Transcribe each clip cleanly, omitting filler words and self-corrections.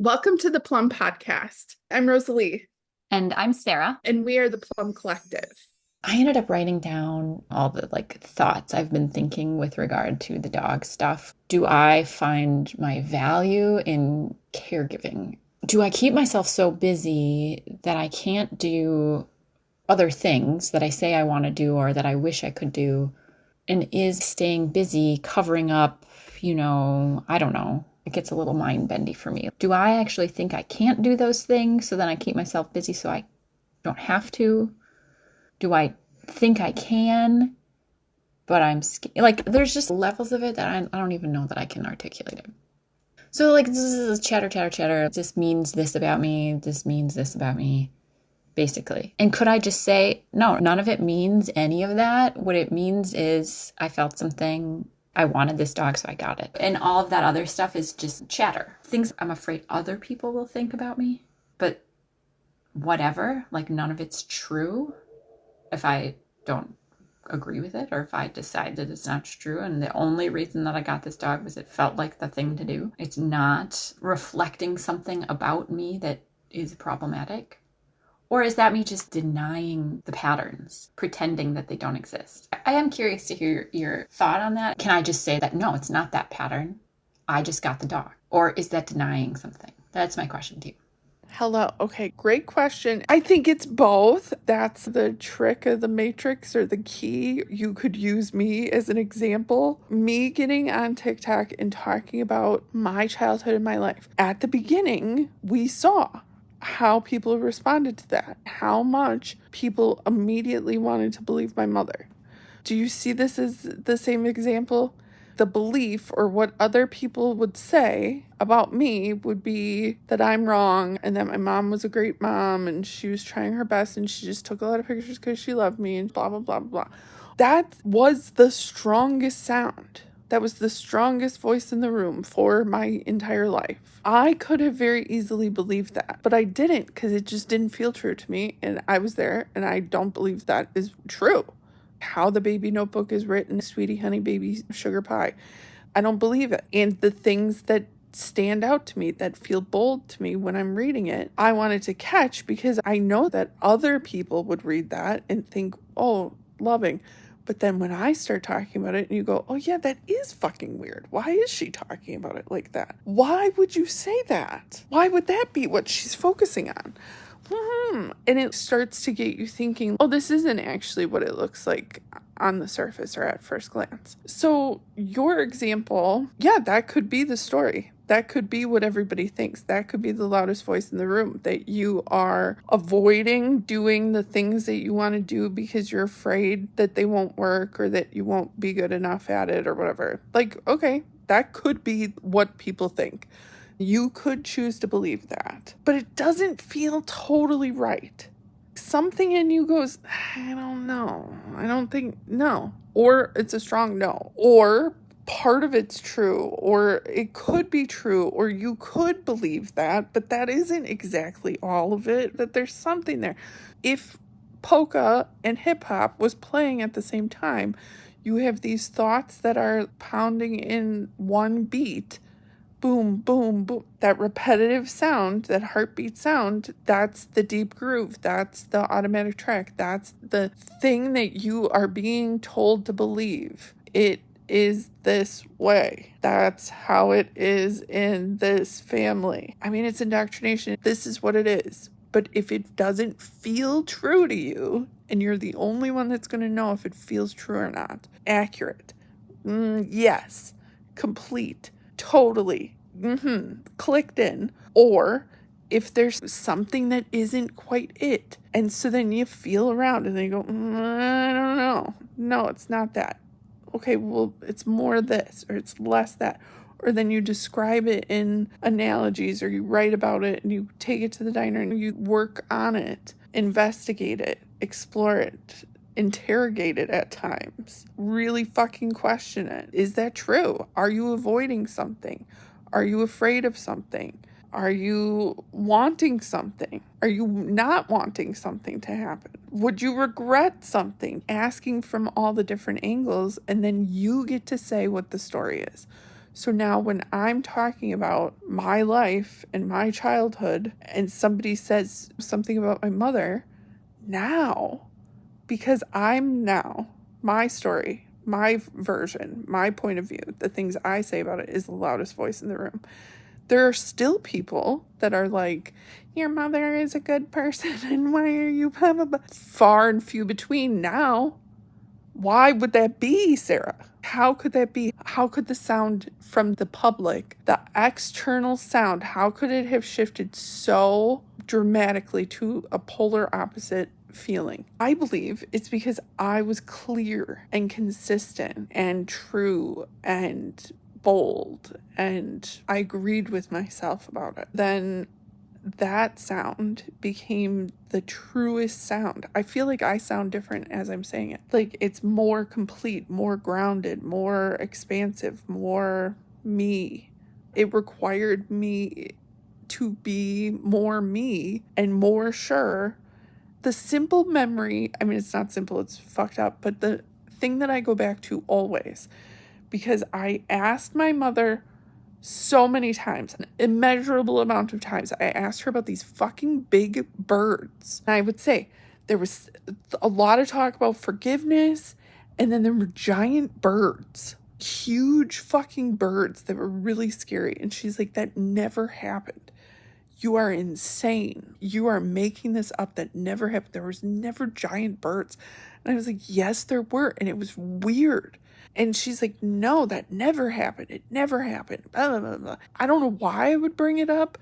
Welcome to the Plumb podcast. I'm Rosalee, And I'm Sarah. and we are the Plumb Collective. I ended up writing down all the thoughts I've been thinking with regard to the dog stuff. Do I find my value in caregiving? Do I keep myself so busy that I can't do other things that I say I want to do or that I wish I could do? And is staying busy covering up, I don't know. It gets a little mind bendy for me. Do I actually think I can't do those things so then I keep myself busy so I don't have to? Do I think I can, but I'm scared? There's just levels of it that I don't even know that I can articulate it. So this is chatter, chatter, chatter. This means this about me. This means this about me, basically. And could I just say, no, none of it means any of that. What it means is I felt something. I wanted this dog, so I got it. And all of that other stuff is just chatter. Things I'm afraid other people will think about me. But whatever, none of it's true. If I don't agree with it or if I decide that it's not true and the only reason that I got this dog was it felt like the thing to do. It's not reflecting something about me that is problematic. Or is that me just denying the patterns, pretending that they don't exist? I am curious to hear your thought on that. Can I just say that, no, it's not that pattern. I just got the dog. Or is that denying something? That's my question to you. Hello. Okay, great question. I think it's both. That's the trick of the matrix or the key. You could use me as an example. Me getting on TikTok and talking about my childhood and my life. At the beginning, we saw how people responded to that, how much people immediately wanted to believe my mother. Do you see this as the same example? The belief or what other people would say about me would be that I'm wrong and that my mom was a great mom and she was trying her best and she just took a lot of pictures because she loved me and blah, blah, blah, blah. That was the strongest sound. That was the strongest voice in the room for my entire life. I could have very easily believed that, but I didn't because it just didn't feel true to me. And I was there and I don't believe that is true. How the baby notebook is written, sweetie, honey, baby, sugar pie. I don't believe it. And the things that stand out to me, that feel bold to me when I'm reading it, I wanted to catch because I know that other people would read that and think, oh, loving. But then when I start talking about it and you go, oh yeah, that is fucking weird. Why is she talking about it like that? Why would you say that? Why would that be what she's focusing on? And it starts to get you thinking, oh, this isn't actually what it looks like on the surface or at first glance. So your example, yeah, that could be the story. That could be what everybody thinks. That could be the loudest voice in the room, that you are avoiding doing the things that you want to do because you're afraid that they won't work or that you won't be good enough at it or whatever. Okay, that could be what people think. You could choose to believe that, but it doesn't feel totally right. Something in you goes, I don't know. I don't think, no. Or it's a strong no. Or part of it's true, or it could be true, or you could believe that, but that isn't exactly all of it, that there's something there. If polka and hip hop was playing at the same time, you have these thoughts that are pounding in one beat. Boom, boom, boom. That repetitive sound, that heartbeat sound, that's the deep groove. That's the automatic track. That's the thing that you are being told to believe. It is this way. That's how it is in this family. I mean, it's indoctrination. This is what it is. But if it doesn't feel true to you, and you're the only one that's going to know if it feels true or not, accurate, yes, complete, totally, clicked in, or if there's something that isn't quite it. And so then you feel around and then you go, I don't know. No, it's not that. Okay, well, it's more this or it's less that. Or then you describe it in analogies or you write about it and you take it to the diner and you work on it, investigate it, explore it, interrogate it at times, really fucking question it. Is that true? Are you avoiding something? Are you afraid of something? Are you wanting something? Are you not wanting something to happen? Would you regret something? Asking from all the different angles, and then you get to say what the story is. So now when I'm talking about my life and my childhood and somebody says something about my mother, now, because I'm now, my story, my version, my point of view, the things I say about it is the loudest voice in the room. There are still people that are like, your mother is a good person and why are you blah, blah, blah. Far and few between now. Why would that be, Sarah? How could that be? How could the sound from the public, the external sound, how could it have shifted so dramatically to a polar opposite feeling? I believe it's because I was clear and consistent and true and bold, and I agreed with myself about it. Then that sound became the truest sound. I feel like I sound different as I'm saying it. Like it's more complete, more grounded, more expansive, more me. It required me to be more me and more sure. The simple memory, I mean, it's not simple, it's fucked up, but the thing that I go back to always, because I asked my mother so many times, an immeasurable amount of times, I asked her about these fucking big birds. And I would say there was a lot of talk about forgiveness, and then there were giant birds, huge fucking birds that were really scary. And she's like, that never happened. You are insane. You are making this up. That never happened. There was never giant birds. And I was like, yes, there were. And it was weird. And she's like, no, that never happened. It never happened. Blah, blah, blah, blah. I don't know why I would bring it up,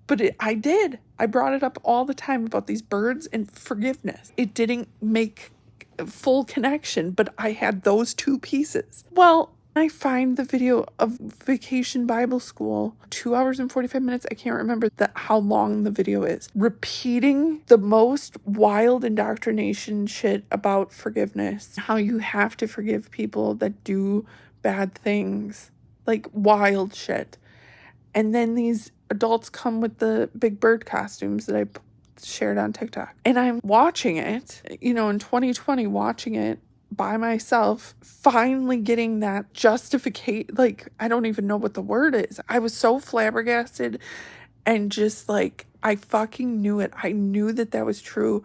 but I did. I brought it up all the time about these birds and forgiveness. It didn't make a full connection, but I had those two pieces. Well, I find the video of Vacation Bible School, 2 hours and 45 minutes. I can't remember how long the video is. Repeating the most wild indoctrination shit about forgiveness. How you have to forgive people that do bad things. Like wild shit. And then these adults come with the big bird costumes that I shared on TikTok. And I'm watching it, in 2020, watching it by myself, finally getting that justificate, like, I don't even know what the word is. I was so flabbergasted and just like, I fucking knew it. I knew that that was true.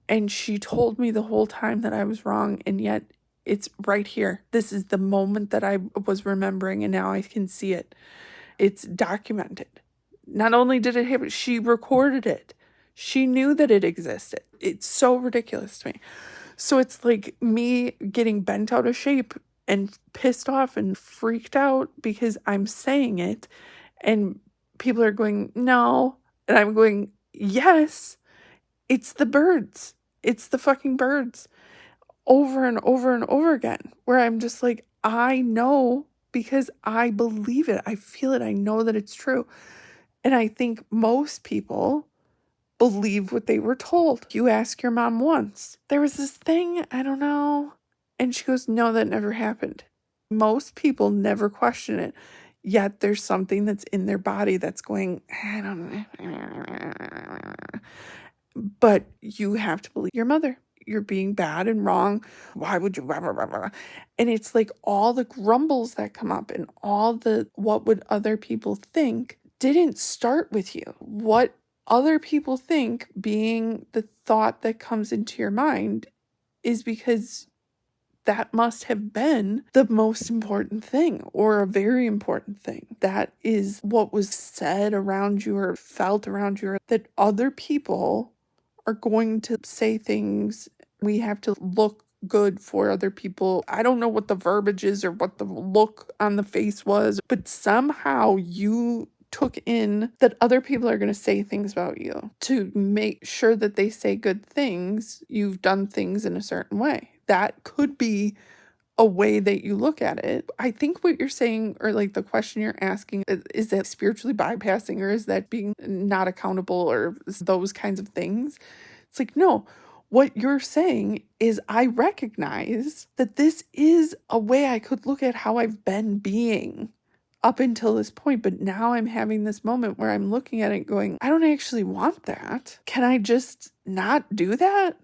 And she told me the whole time that I was wrong. And yet it's right here. This is the moment that I was remembering, and now I can see it. It's documented. Not only did it happen, she recorded it. She knew that it existed. It's so ridiculous to me. So it's like me getting bent out of shape and pissed off and freaked out because I'm saying it and people are going, no. And I'm going, yes, it's the birds. It's the fucking birds, over and over and over again, where I'm just like, I know because I believe it. I feel it. I know that it's true. And I think most people believe what they were told. You ask your mom once, there was this thing, I don't know. And she goes, no, that never happened. Most people never question it. Yet there's something that's in their body that's going, I don't know. But you have to believe your mother. You're being bad and wrong. Why would you? Blah, blah, blah, blah. And it's like all the grumbles that come up and all the what would other people think didn't start with you. What other people think, being the thought that comes into your mind, is because that must have been the most important thing or a very important thing. That is what was said around you or felt around you, that other people are going to say things. We have to look good for other people. I don't know what the verbiage is or what the look on the face was, but somehow you took in that other people are going to say things about you. To make sure that they say good things, you've done things in a certain way. That could be a way that you look at it. I think what you're saying, or like the question you're asking, is that spiritually bypassing, or is that being not accountable, or those kinds of things? It's like, no, what you're saying is I recognize that this is a way I could look at how I've been being up until this point, but now I'm having this moment where I'm looking at it going, I don't actually want that. Can I just not do that?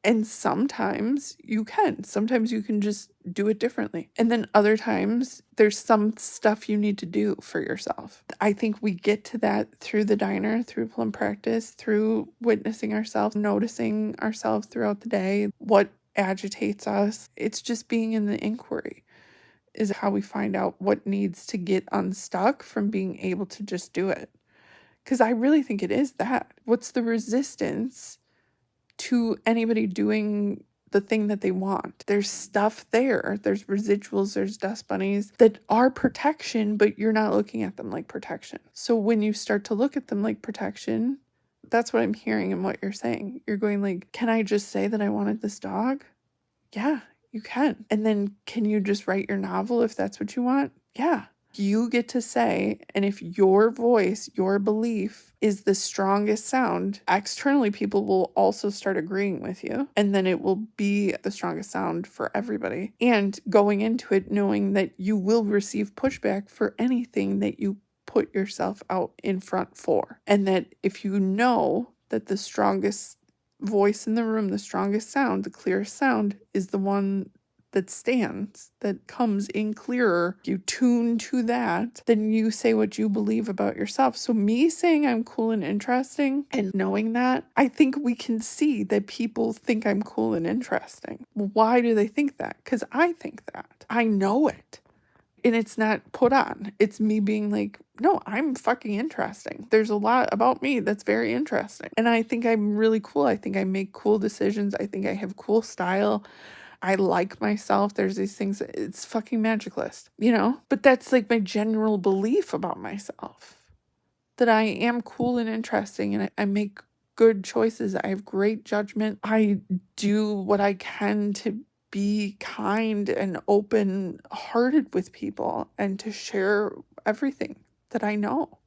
And sometimes you can. Sometimes you can just do it differently. And then other times there's some stuff you need to do for yourself. I think we get to that through the diner, through Plumb practice, through witnessing ourselves, noticing ourselves throughout the day, what agitates us. It's just being in the inquiry is how we find out what needs to get unstuck from being able to just do it. Because I really think it is that. What's the resistance to anybody doing the thing that they want? There's stuff there. There's residuals, there's dust bunnies that are protection, but you're not looking at them like protection. So when you start to look at them like protection, that's what I'm hearing in what you're saying. You're going like, can I just say that I wanted this dog? Yeah, you can. And then can you just write your novel if that's what you want? Yeah. You get to say, and if your voice, your belief is the strongest sound, externally people will also start agreeing with you, and then it will be the strongest sound for everybody. And going into it knowing that you will receive pushback for anything that you put yourself out in front for. And that if you know that the strongest voice in the room, the strongest sound, the clearest sound is the one that stands, that comes in clearer, you tune to that, then you say what you believe about yourself. So me saying I'm cool and interesting and knowing that, I think we can see that people think I'm cool and interesting. Why do they think that? Because I think that. I know it. And it's not put on. It's me being like, no, I'm fucking interesting. There's a lot about me that's very interesting. And I think I'm really cool. I think I make cool decisions. I think I have cool style. I like myself. There's these things. It's fucking magic list, you know? But that's like my general belief about myself. That I am cool and interesting and I make good choices. I have great judgment. I do what I can to be kind and open-hearted with people and to share everything that I know.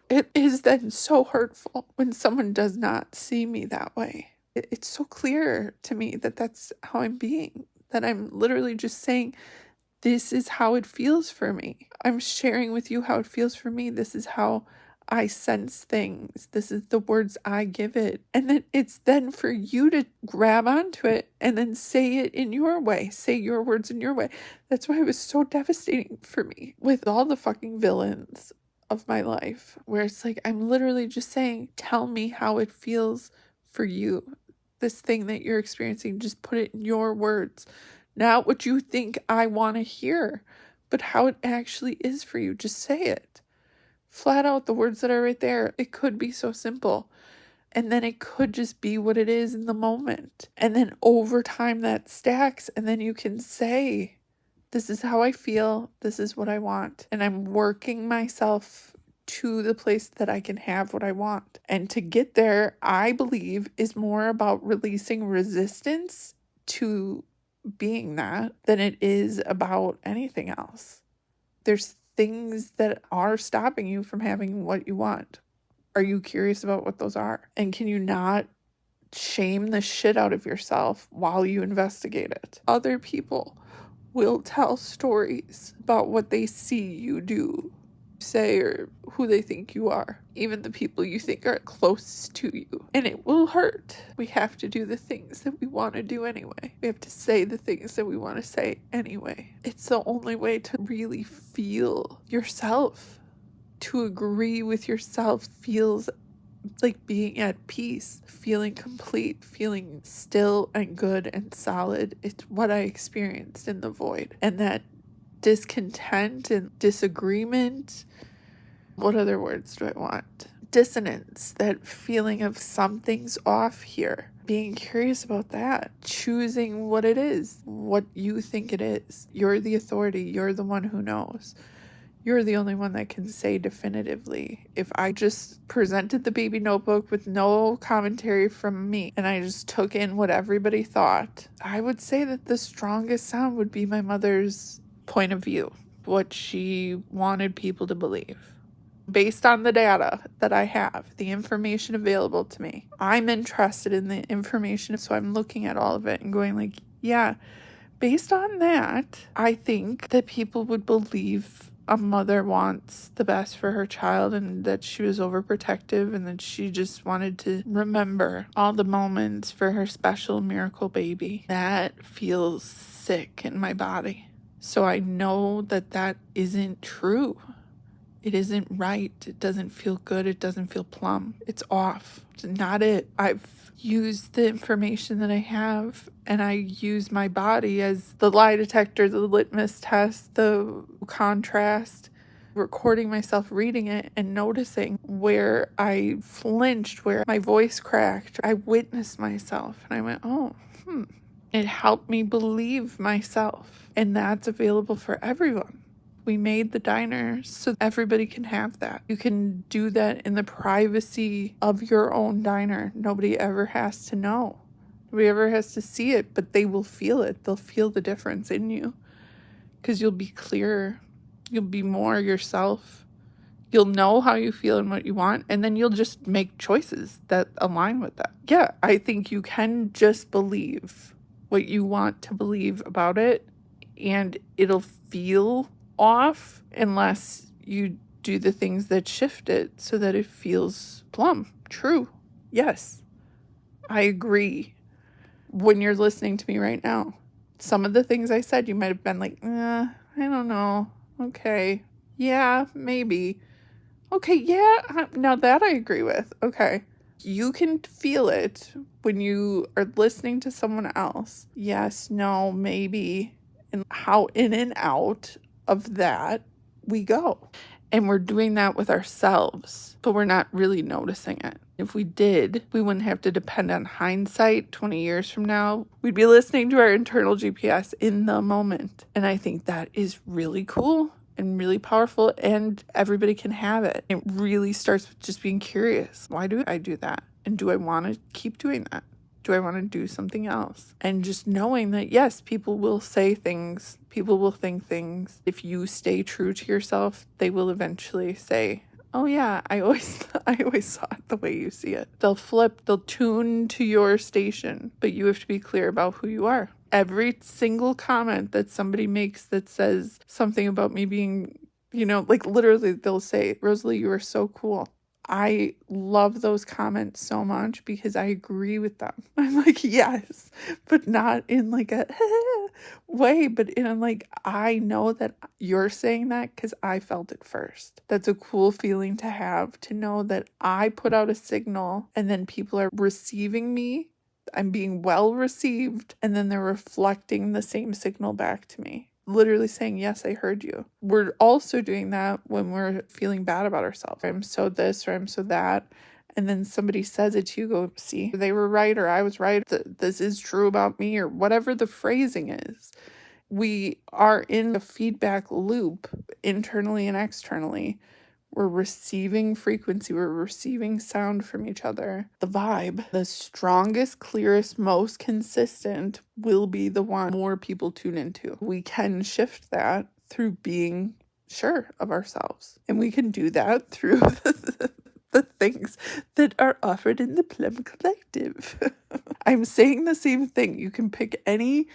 It is then so hurtful when someone does not see me that way. It's so clear to me that that's how I'm being, that I'm literally just saying, this is how it feels for me. I'm sharing with you how it feels for me. This is how I sense things. This is the words I give it. And then it's then for you to grab onto it and then say it in your way. Say your words in your way. That's why it was so devastating for me with all the fucking villains of my life, where it's like, I'm literally just saying, tell me how it feels for you. This thing that you're experiencing, just put it in your words. Not what you think I want to hear, but how it actually is for you. Just say it. Flat out, the words that are right there. It could be so simple. And then it could just be what it is in the moment. And then over time that stacks, and then you can say, this is how I feel. This is what I want. And I'm working myself to the place that I can have what I want. And to get there, I believe, is more about releasing resistance to being that than it is about anything else. There's things that are stopping you from having what you want. Are you curious about what those are? And can you not shame the shit out of yourself while you investigate it? Other people will tell stories about what they see you do, say, or who they think you are, even the people you think are close to you. And it will hurt. We have to do the things that we want to do anyway. We have to say the things that we want to say anyway. It's the only way to really feel yourself. To agree with yourself feels like being at peace, feeling complete, feeling still and good and solid. It's what I experienced in the void. And that discontent and disagreement, what other words do I want? Dissonance, that feeling of something's off here. Being curious about that. Choosing what it is, what you think it is. You're the authority. You're the one who knows. You're the only one that can say definitively. If I just presented the baby notebook with no commentary from me and I just took in what everybody thought, I would say that the strongest sound would be my mother's point of view, what she wanted people to believe. Based on the data that I have, the information available to me, I'm interested in the information, so I'm looking at all of it and going like, yeah, based on that, I think that people would believe a mother wants the best for her child and that she was overprotective and that she just wanted to remember all the moments for her special miracle baby. That feels sick in my body. So I know that that isn't true. It isn't right. It doesn't feel good. It doesn't feel plumb. It's off. It's not it. I've used the information that I have, and I use my body as the lie detector, the litmus test, the contrast, recording myself reading it and noticing where I flinched, where my voice cracked. I witnessed myself and I went, oh, It helped me believe myself, and that's available for everyone. We made the diner so everybody can have that. You can do that in the privacy of your own diner. Nobody ever has to know. Nobody ever has to see it, but they will feel it. They'll feel the difference in you because you'll be clearer. You'll be more yourself. You'll know how you feel and what you want, and then you'll just make choices that align with that. Yeah, I think you can just believe what you want to believe about it, and it'll feel off unless you do the things that shift it so that it feels plumb. True. Yes. I agree. When you're listening to me right now, some of the things I said, you might have been like, I don't know. Okay. Yeah, maybe. Okay, yeah. Now that I agree with. Okay. You can feel it when you are listening to someone else. Yes, no, maybe. And how in and out of that we go. And we're doing that with ourselves, but we're not really noticing it. If we did, we wouldn't have to depend on hindsight 20 years from now. We'd be listening to our internal GPS in the moment. And I think that is really cool and really powerful, and everybody can have it. It really starts with just being curious. Why do I do that? And do I want to keep doing that? Do I want to do something else? And just knowing that, yes, people will say things, people will think things. If you stay true to yourself, they will eventually say, oh yeah, I always saw it the way you see it. They'll flip, they'll tune to your station, but you have to be clear about who you are. Every single comment that somebody makes that says something about me being, like literally they'll say, Rosalee, you are so cool. I love those comments so much because I agree with them. I'm like, yes, but not in like a way, but in like, I know that you're saying that because I felt it first. That's a cool feeling to have, to know that I put out a signal and then people are receiving me. I'm being well received, and then they're reflecting the same signal back to me. Literally saying, yes, I heard you. We're also doing that when we're feeling bad about ourselves. I'm so this or I'm so that. And then somebody says it to you, go, see, they were right or I was right. This is true about me, or whatever the phrasing is. We are in a feedback loop internally and externally. We're receiving frequency, we're receiving sound from each other. The vibe, the strongest, clearest, most consistent will be the one more people tune into. We can shift that through being sure of ourselves. And we can do that through the things that are offered in the Plumb Collective. I'm saying the same thing. You can pick any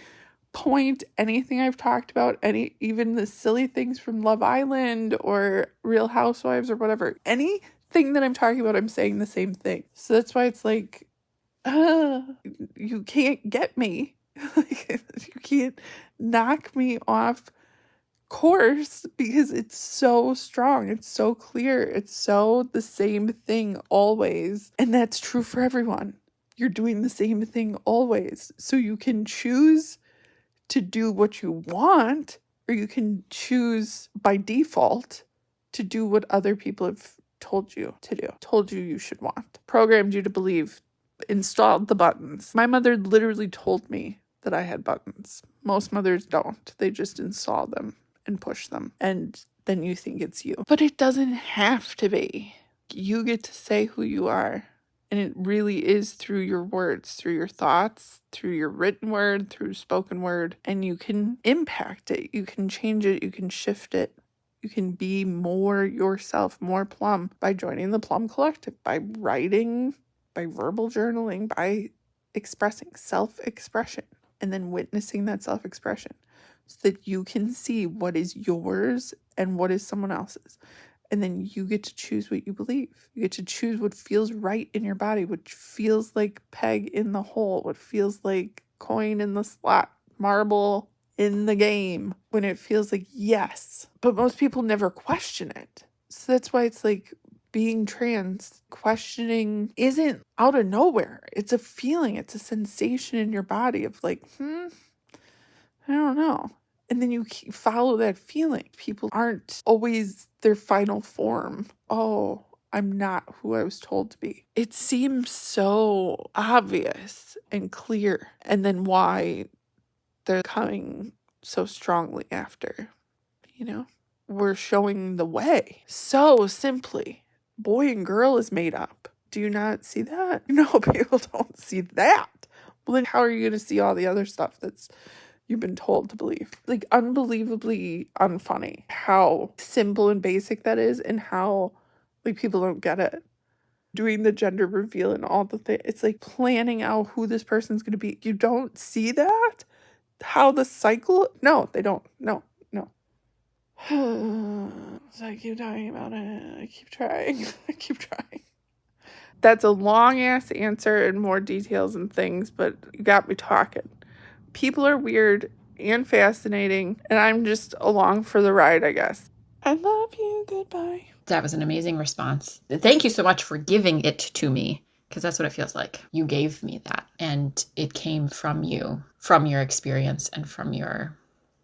point, anything I've talked about, even the silly things from Love Island or Real Housewives or whatever, anything that I'm talking about, I'm saying the same thing. So that's why it's like, you can't get me. Like, you can't knock me off course because it's so strong, it's so clear, it's so the same thing always. And that's true for everyone. You're doing the same thing always. So you can choose to do what you want, or you can choose by default to do what other people have told you to do, told you should want, programmed you to believe, installed the buttons. My mother literally told me that I had buttons. Most mothers don't. They just install them and push them, and then you think it's you. But it doesn't have to be. You get to say who you are. And it really is through your words, through your thoughts, through your written word, through spoken word. And you can impact it. You can change it. You can shift it. You can be more yourself, more plumb by joining the Plumb Collective, by writing, by verbal journaling, by expressing self-expression, and then witnessing that self-expression. so that you can see what is yours and what is someone else's. And then you get to choose what you believe. You get to choose what feels right in your body, what feels like peg in the hole, what feels like coin in the slot, marble in the game, when it feels like yes. But most people never question it. So that's why it's like being trans, questioning isn't out of nowhere. It's a feeling, it's a sensation in your body of like, I don't know. And then you follow that feeling. People aren't always their final form. Oh, I'm not who I was told to be. It seems so obvious and clear. And then why they're coming so strongly after, We're showing the way so simply. Boy and girl is made up. Do you not see that? No, people don't see that. Well, then how are you going to see all the other stuff that's you've been told to believe? Like, unbelievably unfunny how simple and basic that is, and how, like, people don't get it. Doing the gender reveal and all the things. It's like planning out who this person's going to be. You don't see that? How the cycle? No, they don't. No. So I keep talking about it. I keep trying. That's a long-ass answer and more details and things, but you got me talking. People are weird and fascinating, and I'm just along for the ride, I guess. I love you. Goodbye. That was an amazing response. Thank you so much for giving it to me, because that's what it feels like. You gave me that, and it came from you, from your experience and from your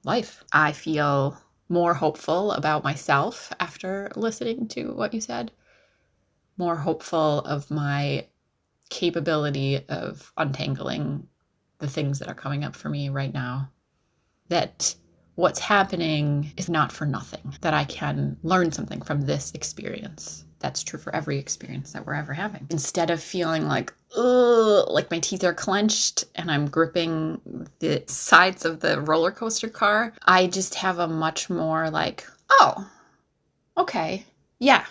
life. I feel more hopeful about myself after listening to what you said. More hopeful of my capability of untangling the things that are coming up for me right now. That what's happening is not for nothing. That I can learn something from this experience. That's true for every experience that we're ever having. Instead of feeling like, ugh, like my teeth are clenched and I'm gripping the sides of the roller coaster car, I just have a much more like, oh, okay, yeah.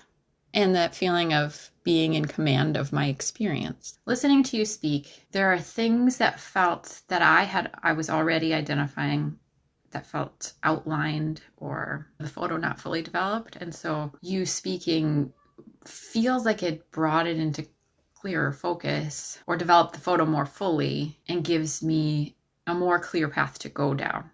And that feeling of being in command of my experience. Listening to you speak, there are things that felt that I was already identifying that felt outlined or the photo not fully developed. And so you speaking feels like it brought it into clearer focus or developed the photo more fully and gives me a more clear path to go down.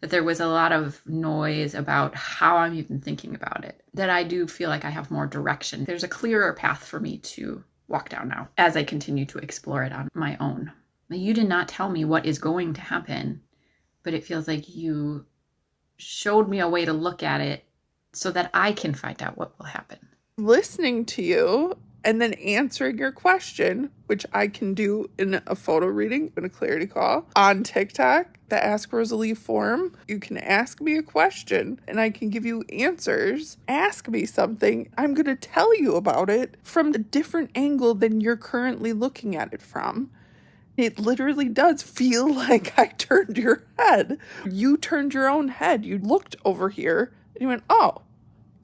That there was a lot of noise about how I'm even thinking about it. That I do feel like I have more direction. There's a clearer path for me to walk down now as I continue to explore it on my own. You did not tell me what is going to happen, but it feels like you showed me a way to look at it so that I can find out what will happen. Listening to you and then answering your question, which I can do in a photo reading, in a clarity call, on TikTok, the Ask Rosalee form. You can ask me a question and I can give you answers. Ask me something. I'm going to tell you about it from a different angle than you're currently looking at it from. It literally does feel like I turned your head. You turned your own head. You looked over here and you went, oh,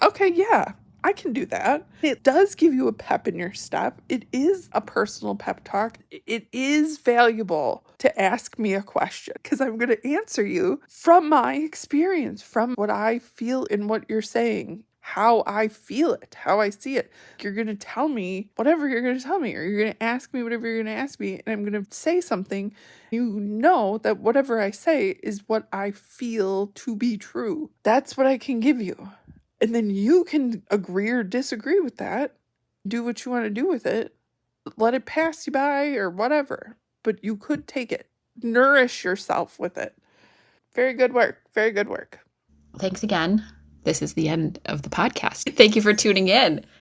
okay, yeah, I can do that. It does give you a pep in your step. It is a personal pep talk. It is valuable to ask me a question because I'm going to answer you from my experience, from what I feel in what you're saying, how I feel it, how I see it. You're going to tell me whatever you're going to tell me, or you're going to ask me whatever you're going to ask me, and I'm going to say something. You know that whatever I say is what I feel to be true. That's what I can give you. And then you can agree or disagree with that. Do what you want to do with it. Let it pass you by or whatever. But you could take it. Nourish yourself with it. Very good work. Very good work. Thanks again. This is the end of the podcast. Thank you for tuning in.